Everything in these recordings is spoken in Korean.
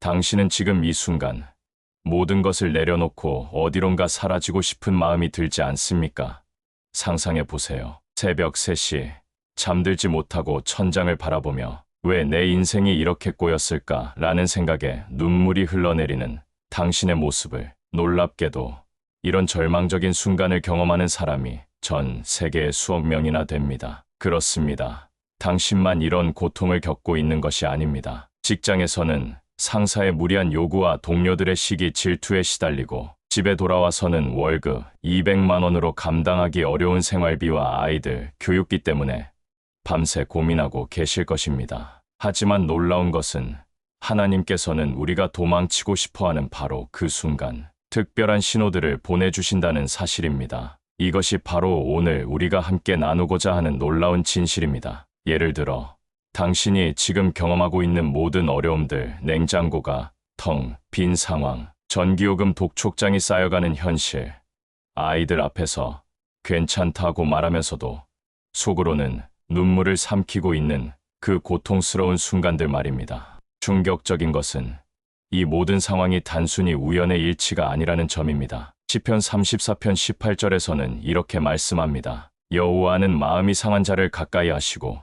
당신은 지금 이 순간 모든 것을 내려놓고 어디론가 사라지고 싶은 마음이 들지 않습니까? 상상해 보세요. 새벽 3시, 잠들지 못하고 천장을 바라보며 왜 내 인생이 이렇게 꼬였을까 라는 생각에 눈물이 흘러내리는 당신의 모습을. 놀랍게도 이런 절망적인 순간을 경험하는 사람이 전 세계에 수억 명이나 됩니다. 그렇습니다. 당신만 이런 고통을 겪고 있는 것이 아닙니다. 직장에서는 상사의 무리한 요구와 동료들의 시기 질투에 시달리고 집에 돌아와서는 월급 200만 원으로 감당하기 어려운 생활비와 아이들 교육비 때문에 밤새 고민하고 계실 것입니다. 하지만 놀라운 것은 하나님께서는 우리가 도망치고 싶어하는 바로 그 순간 특별한 신호들을 보내주신다는 사실입니다. 이것이 바로 오늘 우리가 함께 나누고자 하는 놀라운 진실입니다. 예를 들어 당신이 지금 경험하고 있는 모든 어려움들, 냉장고가 텅 빈 상황, 전기요금 독촉장이 쌓여가는 현실, 아이들 앞에서 괜찮다고 말하면서도 속으로는 눈물을 삼키고 있는 그 고통스러운 순간들 말입니다. 충격적인 것은 이 모든 상황이 단순히 우연의 일치가 아니라는 점입니다. 시편 34편 18절에서는 이렇게 말씀합니다. 여호와는 마음이 상한 자를 가까이 하시고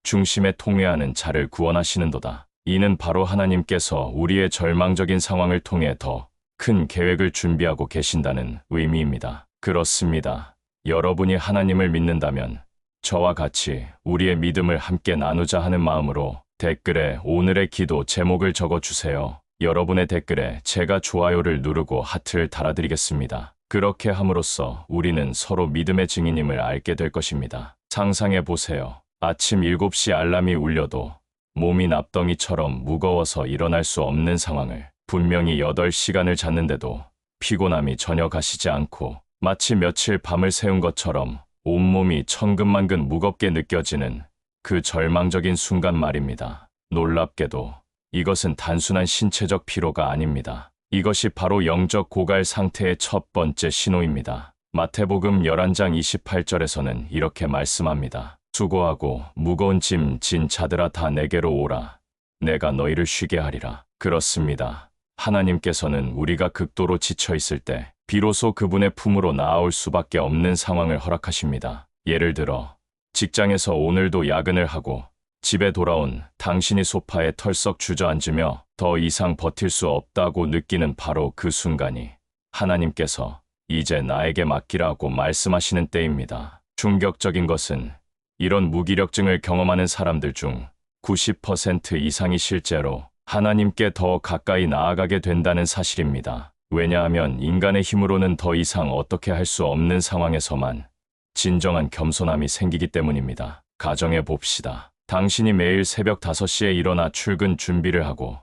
중심에 통회하는 자를 구원하시는도다. 이는 바로 하나님께서 우리의 절망적인 상황을 통해 더 큰 계획을 준비하고 계신다는 의미입니다. 그렇습니다. 여러분이 하나님을 믿는다면 저와 같이 우리의 믿음을 함께 나누자 하는 마음으로 댓글에 오늘의 기도 제목을 적어주세요. 여러분의 댓글에 제가 좋아요를 누르고 하트를 달아드리겠습니다. 그렇게 함으로써 우리는 서로 믿음의 증인임을 알게 될 것입니다. 상상해 보세요. 아침 7시 알람이 울려도 몸이 납덩이처럼 무거워서 일어날 수 없는 상황을, 분명히 8시간을 잤는데도 피곤함이 전혀 가시지 않고 마치 며칠 밤을 새운 것처럼 온몸이 천근만근 무겁게 느껴지는 그 절망적인 순간 말입니다. 놀랍게도 이것은 단순한 신체적 피로가 아닙니다. 이것이 바로 영적 고갈 상태의 첫 번째 신호입니다. 마태복음 11장 28절에서는 이렇게 말씀합니다. 수고하고 무거운 짐 진 자들아 다 내게로 오라. 내가 너희를 쉬게 하리라. 그렇습니다. 하나님께서는 우리가 극도로 지쳐 있을 때 비로소 그분의 품으로 나아올 수밖에 없는 상황을 허락하십니다. 예를 들어 직장에서 오늘도 야근을 하고 집에 돌아온 당신이 소파에 털썩 주저앉으며 더 이상 버틸 수 없다고 느끼는 바로 그 순간이 하나님께서 이제 나에게 맡기라고 말씀하시는 때입니다. 충격적인 것은 이런 무기력증을 경험하는 사람들 중 90% 이상이 실제로 하나님께 더 가까이 나아가게 된다는 사실입니다. 왜냐하면 인간의 힘으로는 더 이상 어떻게 할 수 없는 상황에서만 진정한 겸손함이 생기기 때문입니다. 가정해 봅시다. 당신이 매일 새벽 5시에 일어나 출근 준비를 하고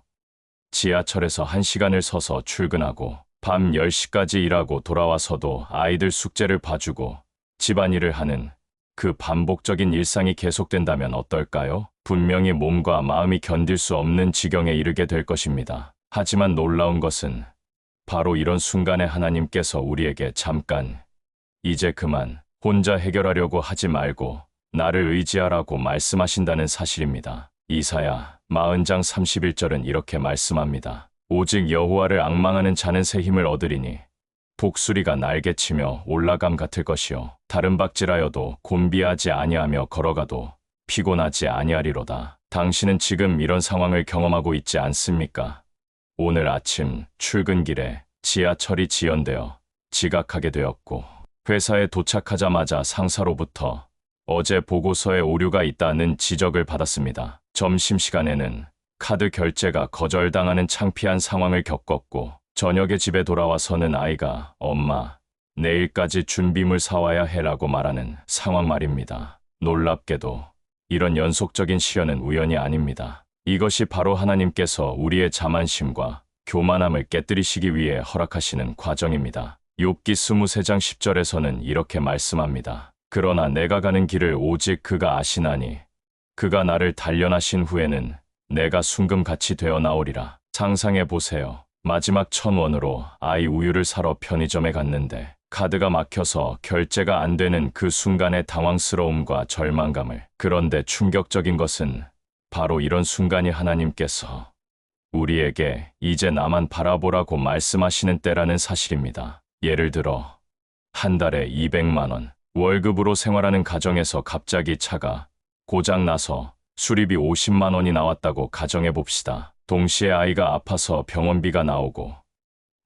지하철에서 1시간을 서서 출근하고 밤 10시까지 일하고 돌아와서도 아이들 숙제를 봐주고 집안일을 하는 그 반복적인 일상이 계속된다면 어떨까요? 분명히 몸과 마음이 견딜 수 없는 지경에 이르게 될 것입니다. 하지만 놀라운 것은 바로 이런 순간에 하나님께서 우리에게 잠깐, 이제 그만, 혼자 해결하려고 하지 말고 나를 의지하라고 말씀하신다는 사실입니다. 이사야 40장 31절은 이렇게 말씀합니다. 오직 여호와를 앙망하는 자는 새 힘을 얻으리니 독수리가 날개치며 올라감 같을 것이요 다른 박질하여도 곤비하지 아니하며 걸어가도 피곤하지 아니하리로다. 당신은 지금 이런 상황을 경험하고 있지 않습니까? 오늘 아침 출근길에 지하철이 지연되어 지각하게 되었고 회사에 도착하자마자 상사로부터 어제 보고서에 오류가 있다는 지적을 받았습니다. 점심시간에는 카드 결제가 거절당하는 창피한 상황을 겪었고 저녁에 집에 돌아와서는 아이가 엄마, 내일까지 준비물 사와야 해라고 말하는 상황 말입니다. 놀랍게도 이런 연속적인 시련은 우연이 아닙니다. 이것이 바로 하나님께서 우리의 자만심과 교만함을 깨뜨리시기 위해 허락하시는 과정입니다. 욥기 23장 10절에서는 이렇게 말씀합니다. 그러나 내가 가는 길을 오직 그가 아시나니 그가 나를 단련하신 후에는 내가 순금같이 되어 나오리라. 상상해 보세요. 마지막 1,000원으로 아이 우유를 사러 편의점에 갔는데 카드가 막혀서 결제가 안 되는 그 순간의 당황스러움과 절망감을. 그런데 충격적인 것은 바로 이런 순간이 하나님께서 우리에게 이제 나만 바라보라고 말씀하시는 때라는 사실입니다. 예를 들어 한 달에 200만 원 월급으로 생활하는 가정에서 갑자기 차가 고장 나서 수리비 50만 원이 나왔다고 가정해 봅시다. 동시에 아이가 아파서 병원비가 나오고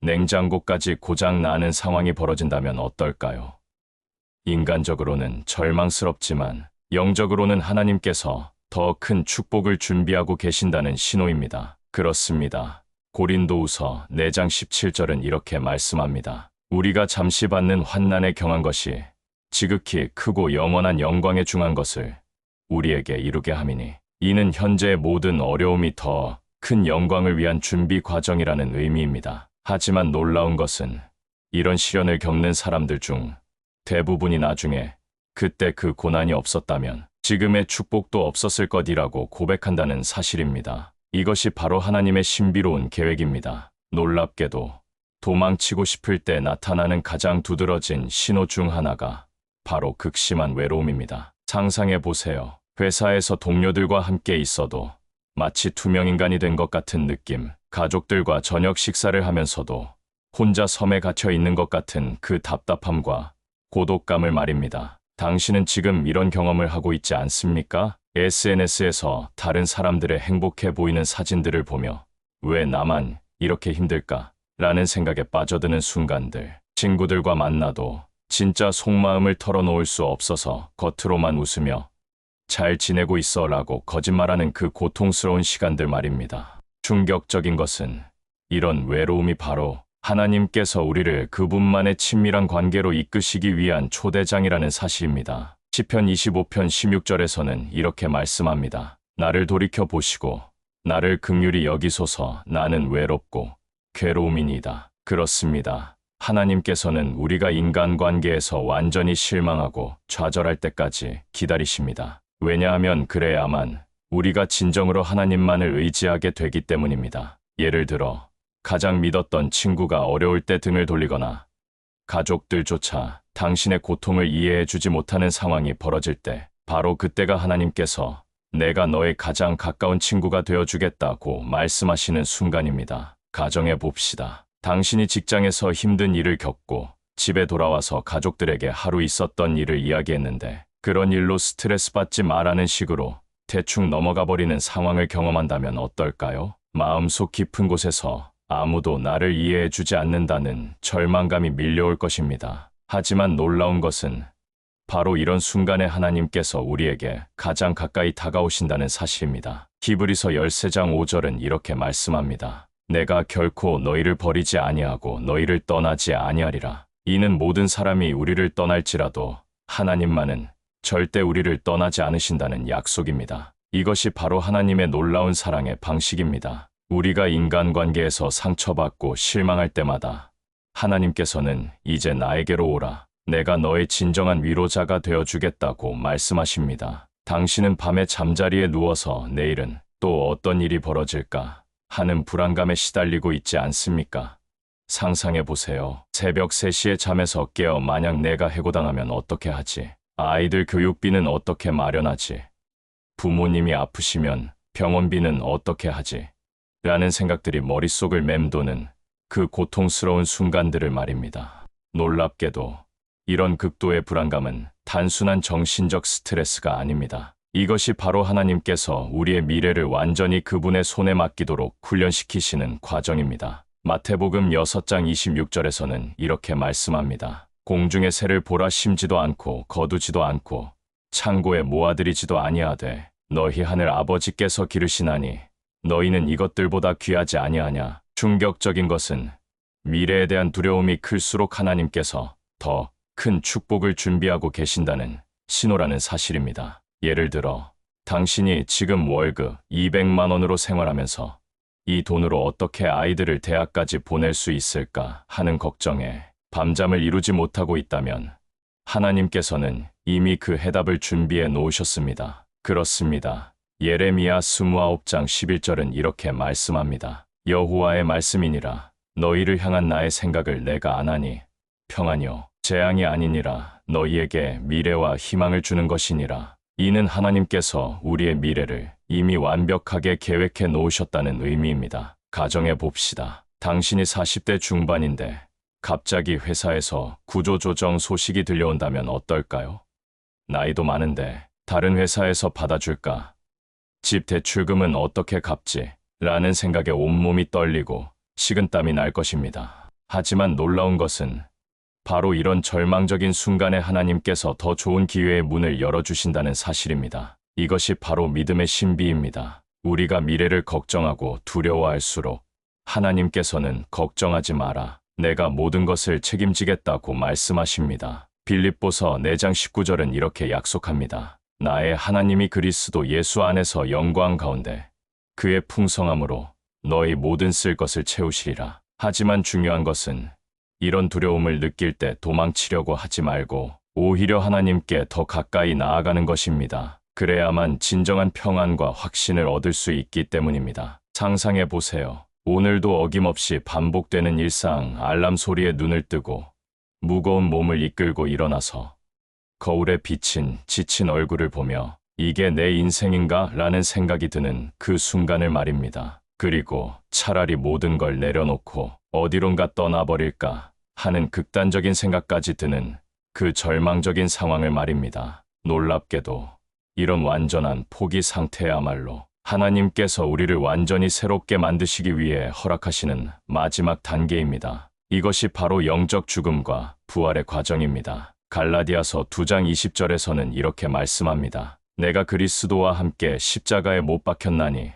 냉장고까지 고장 나는 상황이 벌어진다면 어떨까요? 인간적으로는 절망스럽지만 영적으로는 하나님께서 더 큰 축복을 준비하고 계신다는 신호입니다. 그렇습니다. 고린도후서 4장 17절은 이렇게 말씀합니다. 우리가 잠시 받는 환난에 경한 것이 지극히 크고 영원한 영광에 중한 것을 우리에게 이루게 함이니 이는 현재의 모든 어려움이 더 큰 영광을 위한 준비 과정이라는 의미입니다. 하지만 놀라운 것은 이런 시련을 겪는 사람들 중 대부분이 나중에 그때 그 고난이 없었다면 지금의 축복도 없었을 것이라고 고백한다는 사실입니다. 이것이 바로 하나님의 신비로운 계획입니다. 놀랍게도 도망치고 싶을 때 나타나는 가장 두드러진 신호 중 하나가 바로 극심한 외로움입니다. 상상해 보세요. 회사에서 동료들과 함께 있어도 마치 투명인간이 된 것 같은 느낌, 가족들과 저녁 식사를 하면서도 혼자 섬에 갇혀 있는 것 같은 그 답답함과 고독감을 말입니다. 당신은 지금 이런 경험을 하고 있지 않습니까? SNS에서 다른 사람들의 행복해 보이는 사진들을 보며 왜 나만 이렇게 힘들까? 라는 생각에 빠져드는 순간들. 친구들과 만나도 진짜 속마음을 털어놓을 수 없어서 겉으로만 웃으며 잘 지내고 있어 라고 거짓말하는 그 고통스러운 시간들 말입니다. 충격적인 것은 이런 외로움이 바로 하나님께서 우리를 그분만의 친밀한 관계로 이끄시기 위한 초대장이라는 사실입니다. 시편 25편 16절에서는 이렇게 말씀합니다. 나를 돌이켜 보시고 나를 긍휼히 여기소서. 나는 외롭고 괴로움이니이다. 그렇습니다. 하나님께서는 우리가 인간관계에서 완전히 실망하고 좌절할 때까지 기다리십니다. 왜냐하면 그래야만 우리가 진정으로 하나님만을 의지하게 되기 때문입니다. 예를 들어 가장 믿었던 친구가 어려울 때 등을 돌리거나 가족들조차 당신의 고통을 이해해주지 못하는 상황이 벌어질 때 바로 그때가 하나님께서 내가 너의 가장 가까운 친구가 되어주겠다고 말씀하시는 순간입니다. 가정해 봅시다. 당신이 직장에서 힘든 일을 겪고 집에 돌아와서 가족들에게 하루 있었던 일을 이야기했는데 그런 일로 스트레스 받지 마라는 식으로 대충 넘어가 버리는 상황을 경험한다면 어떨까요? 마음속 깊은 곳에서 아무도 나를 이해해주지 않는다는 절망감이 밀려올 것입니다. 하지만 놀라운 것은 바로 이런 순간에 하나님께서 우리에게 가장 가까이 다가오신다는 사실입니다. 히브리서 13장 5절은 이렇게 말씀합니다. 내가 결코 너희를 버리지 아니하고 너희를 떠나지 아니하리라. 이는 모든 사람이 우리를 떠날지라도 하나님만은 절대 우리를 떠나지 않으신다는 약속입니다. 이것이 바로 하나님의 놀라운 사랑의 방식입니다. 우리가 인간관계에서 상처받고 실망할 때마다 하나님께서는 이제 나에게로 오라. 내가 너의 진정한 위로자가 되어주겠다고 말씀하십니다. 당신은 밤에 잠자리에 누워서 내일은 또 어떤 일이 벌어질까 하는 불안감에 시달리고 있지 않습니까? 상상해 보세요. 새벽 3시에 잠에서 깨어 만약 내가 해고당하면 어떻게 하지? 아이들 교육비는 어떻게 마련하지? 부모님이 아프시면 병원비는 어떻게 하지? 라는 생각들이 머릿속을 맴도는 그 고통스러운 순간들을 말입니다. 놀랍게도 이런 극도의 불안감은 단순한 정신적 스트레스가 아닙니다. 이것이 바로 하나님께서 우리의 미래를 완전히 그분의 손에 맡기도록 훈련시키시는 과정입니다. 마태복음 6장 26절에서는 이렇게 말씀합니다. 공중의 새를 보라 심지도 않고 거두지도 않고 창고에 모아들이지도 아니하되 너희 하늘 아버지께서 기르시나니 너희는 이것들보다 귀하지 아니하냐. 충격적인 것은 미래에 대한 두려움이 클수록 하나님께서 더 큰 축복을 준비하고 계신다는 신호라는 사실입니다. 예를 들어 당신이 지금 월급 200만 원으로 생활하면서 이 돈으로 어떻게 아이들을 대학까지 보낼 수 있을까 하는 걱정에 밤잠을 이루지 못하고 있다면 하나님께서는 이미 그 해답을 준비해 놓으셨습니다. 그렇습니다. 예레미야 29장 11절은 이렇게 말씀합니다. 여호와의 말씀이니라. 너희를 향한 나의 생각을 내가 아나니 평안이요 재앙이 아니니라. 너희에게 미래와 희망을 주는 것이니라. 이는 하나님께서 우리의 미래를 이미 완벽하게 계획해 놓으셨다는 의미입니다. 가정해 봅시다. 당신이 40대 중반인데 갑자기 회사에서 구조조정 소식이 들려온다면 어떨까요? 나이도 많은데 다른 회사에서 받아줄까? 집 대출금은 어떻게 갚지? 라는 생각에 온몸이 떨리고 식은땀이 날 것입니다. 하지만 놀라운 것은 바로 이런 절망적인 순간에 하나님께서 더 좋은 기회의 문을 열어주신다는 사실입니다. 이것이 바로 믿음의 신비입니다. 우리가 미래를 걱정하고 두려워할수록 하나님께서는 걱정하지 마라. 내가 모든 것을 책임지겠다고 말씀하십니다. 빌립보서 4장 19절은 이렇게 약속합니다. 나의 하나님이 그리스도 예수 안에서 영광 가운데 그의 풍성함으로 너희 모든 쓸 것을 채우시리라. 하지만 중요한 것은 이런 두려움을 느낄 때 도망치려고 하지 말고 오히려 하나님께 더 가까이 나아가는 것입니다. 그래야만 진정한 평안과 확신을 얻을 수 있기 때문입니다. 상상해 보세요. 오늘도 어김없이 반복되는 일상, 알람 소리에 눈을 뜨고 무거운 몸을 이끌고 일어나서 거울에 비친 지친 얼굴을 보며 이게 내 인생인가? 라는 생각이 드는 그 순간을 말입니다. 그리고 차라리 모든 걸 내려놓고 어디론가 떠나버릴까 하는 극단적인 생각까지 드는 그 절망적인 상황을 말입니다. 놀랍게도 이런 완전한 포기 상태야말로 하나님께서 우리를 완전히 새롭게 만드시기 위해 허락하시는 마지막 단계입니다. 이것이 바로 영적 죽음과 부활의 과정입니다. 갈라디아서 2장 20절에서는 이렇게 말씀합니다. 내가 그리스도와 함께 십자가에 못 박혔나니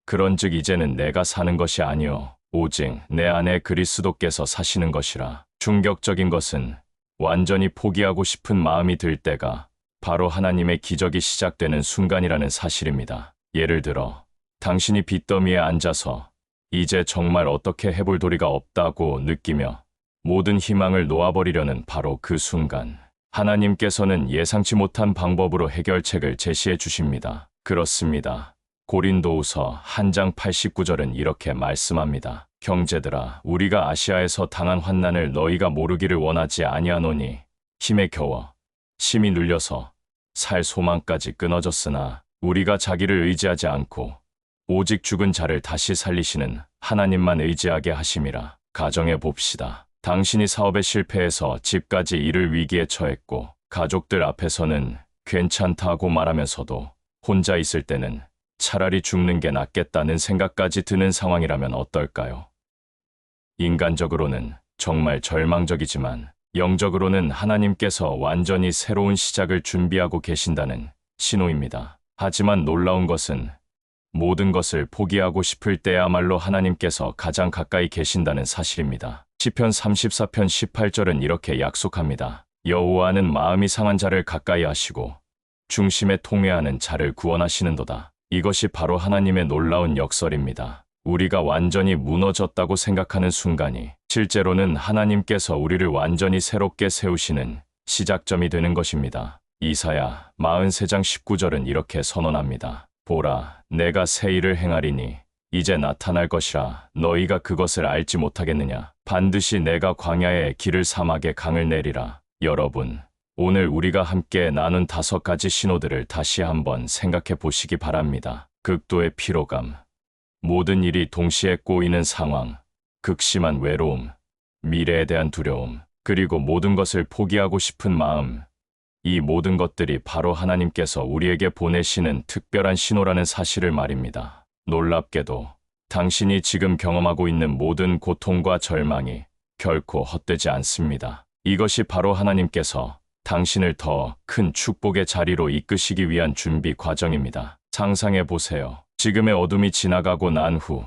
그런즉 이제는 내가 사는 것이 아니요 오직 내 안에 그리스도께서 사시는 것이라. 충격적인 것은 완전히 포기하고 싶은 마음이 들 때가 바로 하나님의 기적이 시작되는 순간이라는 사실입니다. 예를 들어 당신이 빚더미에 앉아서 이제 정말 어떻게 해볼 도리가 없다고 느끼며 모든 희망을 놓아버리려는 바로 그 순간 하나님께서는 예상치 못한 방법으로 해결책을 제시해 주십니다. 그렇습니다. 고린도후서 1장 89절은 이렇게 말씀합니다. 형제들아 우리가 아시아에서 당한 환난을 너희가 모르기를 원하지 아니하노니 힘에 겨워 심히 눌려서 살 소망까지 끊어졌으나 우리가 자기를 의지하지 않고 오직 죽은 자를 다시 살리시는 하나님만 의지하게 하심이라. 가정해 봅시다. 당신이 사업에 실패해서 집까지 잃을 위기에 처했고 가족들 앞에서는 괜찮다고 말하면서도 혼자 있을 때는 차라리 죽는 게 낫겠다는 생각까지 드는 상황이라면 어떨까요? 인간적으로는 정말 절망적이지만 영적으로는 하나님께서 완전히 새로운 시작을 준비하고 계신다는 신호입니다. 하지만 놀라운 것은 모든 것을 포기하고 싶을 때야말로 하나님께서 가장 가까이 계신다는 사실입니다. 시편 34편 18절은 이렇게 약속합니다. 여호와는 마음이 상한 자를 가까이 하시고 중심에 통회하는 자를 구원하시는도다. 이것이 바로 하나님의 놀라운 역설입니다. 우리가 완전히 무너졌다고 생각하는 순간이 실제로는 하나님께서 우리를 완전히 새롭게 세우시는 시작점이 되는 것입니다. 이사야 43장 19절은 이렇게 선언합니다. 보라, 내가 새 일을 행하리니 이제 나타날 것이라 너희가 그것을 알지 못하겠느냐. 반드시 내가 광야에 길을 사막에 강을 내리라. 여러분, 오늘 우리가 함께 나눈 5가지 신호들을 다시 한번 생각해 보시기 바랍니다. 극도의 피로감, 모든 일이 동시에 꼬이는 상황, 극심한 외로움, 미래에 대한 두려움, 그리고 모든 것을 포기하고 싶은 마음. 이 모든 것들이 바로 하나님께서 우리에게 보내시는 특별한 신호라는 사실을 말입니다. 놀랍게도 당신이 지금 경험하고 있는 모든 고통과 절망이 결코 헛되지 않습니다. 이것이 바로 하나님께서 당신을 더 큰 축복의 자리로 이끄시기 위한 준비 과정입니다. 상상해 보세요. 지금의 어둠이 지나가고 난 후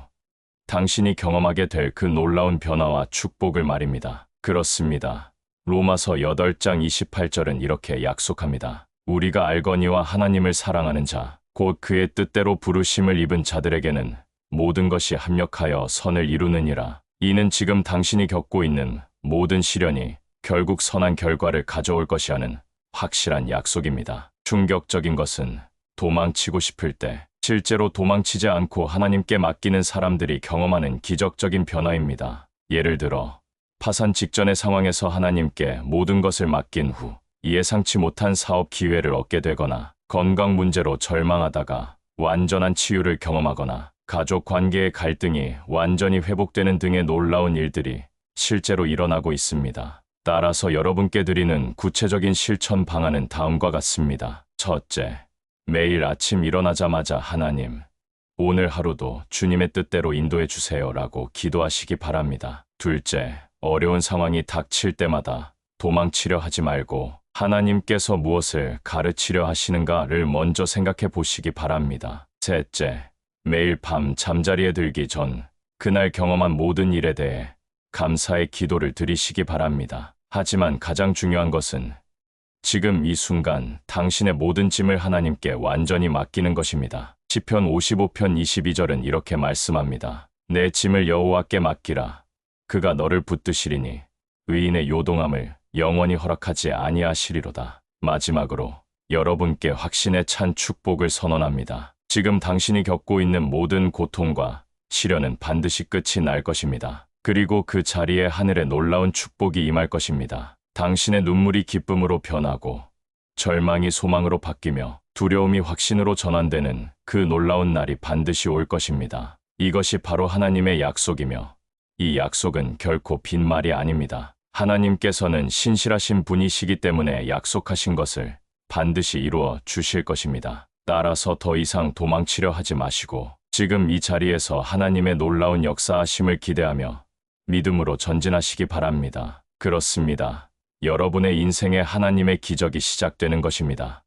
당신이 경험하게 될 그 놀라운 변화와 축복을 말입니다. 그렇습니다. 로마서 8장 28절은 이렇게 약속합니다. 우리가 알거니와 하나님을 사랑하는 자, 곧 그의 뜻대로 부르심을 입은 자들에게는 모든 것이 합력하여 선을 이루느니라. 이는 지금 당신이 겪고 있는 모든 시련이 결국 선한 결과를 가져올 것이라는 확실한 약속입니다. 충격적인 것은 도망치고 싶을 때 실제로 도망치지 않고 하나님께 맡기는 사람들이 경험하는 기적적인 변화입니다. 예를 들어 파산 직전의 상황에서 하나님께 모든 것을 맡긴 후 예상치 못한 사업 기회를 얻게 되거나 건강 문제로 절망하다가 완전한 치유를 경험하거나 가족 관계의 갈등이 완전히 회복되는 등의 놀라운 일들이 실제로 일어나고 있습니다. 따라서 여러분께 드리는 구체적인 실천 방안은 다음과 같습니다. 첫째, 매일 아침 일어나자마자 하나님, 오늘 하루도 주님의 뜻대로 인도해 주세요라고 기도하시기 바랍니다. 둘째, 어려운 상황이 닥칠 때마다 도망치려 하지 말고 하나님께서 무엇을 가르치려 하시는가를 먼저 생각해 보시기 바랍니다. 셋째, 매일 밤 잠자리에 들기 전 그날 경험한 모든 일에 대해 감사의 기도를 드리시기 바랍니다. 하지만 가장 중요한 것은 지금 이 순간 당신의 모든 짐을 하나님께 완전히 맡기는 것입니다. 시편 55편 22절은 이렇게 말씀합니다. 내 짐을 여호와께 맡기라. 그가 너를 붙드시리니 의인의 요동함을 영원히 허락하지 아니하시리로다. 마지막으로 여러분께 확신에 찬 축복을 선언합니다. 지금 당신이 겪고 있는 모든 고통과 시련은 반드시 끝이 날 것입니다. 그리고 그 자리에 하늘의 놀라운 축복이 임할 것입니다. 당신의 눈물이 기쁨으로 변하고 절망이 소망으로 바뀌며 두려움이 확신으로 전환되는 그 놀라운 날이 반드시 올 것입니다. 이것이 바로 하나님의 약속이며 이 약속은 결코 빈말이 아닙니다. 하나님께서는 신실하신 분이시기 때문에 약속하신 것을 반드시 이루어 주실 것입니다. 따라서 더 이상 도망치려 하지 마시고 지금 이 자리에서 하나님의 놀라운 역사하심을 기대하며 믿음으로 전진하시기 바랍니다. 그렇습니다. 여러분의 인생에 하나님의 기적이 시작되는 것입니다.